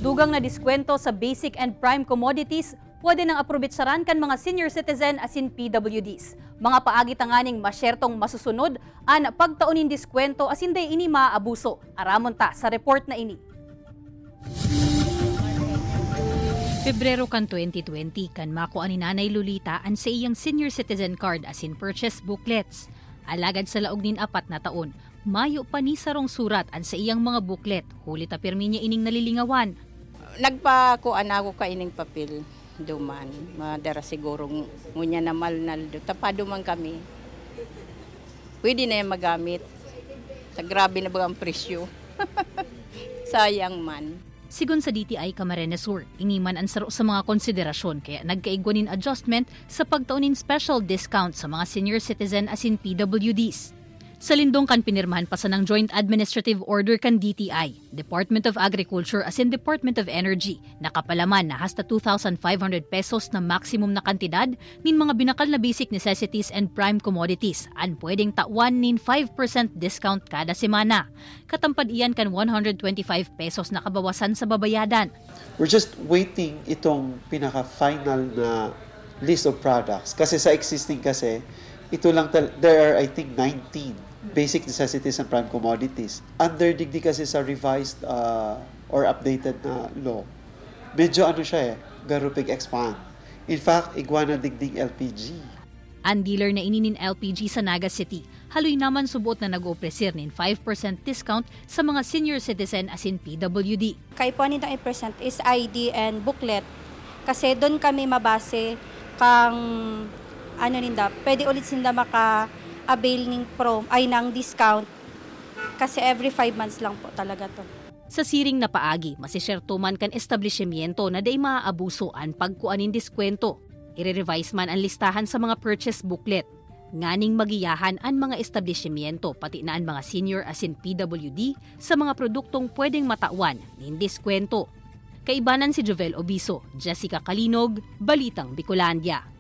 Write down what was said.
Dugang na diskwento sa basic and prime commodities, pwede nang aprobetsaran kan mga senior citizen asin PWDs. Mga paagi tanganing masyertong masusunod, an pagtaunin diskwento asin day ini maabuso. Aramon ta sa report na ini. Pebrero kan 2020 kan makuha ni Nanay Lolita ang sa iyang senior citizen card asin purchase booklets. Alagad sa laog nin 4 na taon, mayo pa ni sarong surat ang sa iyang mga booklet, huli ta pirmi niya ining nalilingawan. Nagpakuan ako ka ining papel duman, madara siguro ngunya na malnaldo, tapado man kami. Pwede na yung magamit, sa grabe na ba ang presyo, sayang man. Sigon sa DTI Camarines Sur, iniman ang saro sa mga konsiderasyon kaya nagkaigwanin adjustment sa pagtaunin special discount sa mga senior citizen asin PWDs. Sa lindong kan pinirmahan pa sa ng Joint Administrative Order kan DTI, Department of Agriculture asin Department of Energy, nakapalaman na hasta 2,500 pesos na maximum na kantidad nin mga binakal na basic necessities and prime commodities an pwedeng tawan nin 5% discount kada semana. Katampad iyan kan 125 pesos na kabawasan sa babayadan. We're just waiting itong pinaka-final na list of products. Kasi sa existing kasi, ito lang, there are I think 19 basic necessities and prime commodities. Under digdi kasi sa revised or updated na law, medyo ano siya garupig expand. In fact, iguana digding LPG. Ang dealer na ininin LPG sa Naga City, haloy naman subot na nag-opresir nin 5% discount sa mga senior citizen asin PWD. Kay po nitong i-present is ID and booklet. Kasi doon kami mabase kang ano ninda, pwede ulit sinda maka-avail ng discount kasi every 5 months lang po talaga to. Sa siring na paagi, masisyerto man kan establishmento na day maaabuso ang pagkuanin diskwento. I-revise man ang listahan sa mga purchase booklet. Nganing magiyahan ang mga establishmento pati na ang mga senior asin PWD sa mga produktong pwedeng matawan nin diskwento. Kaibanan si Jovel Obiso, Jessica Kalinog, Balitang Bicolandia.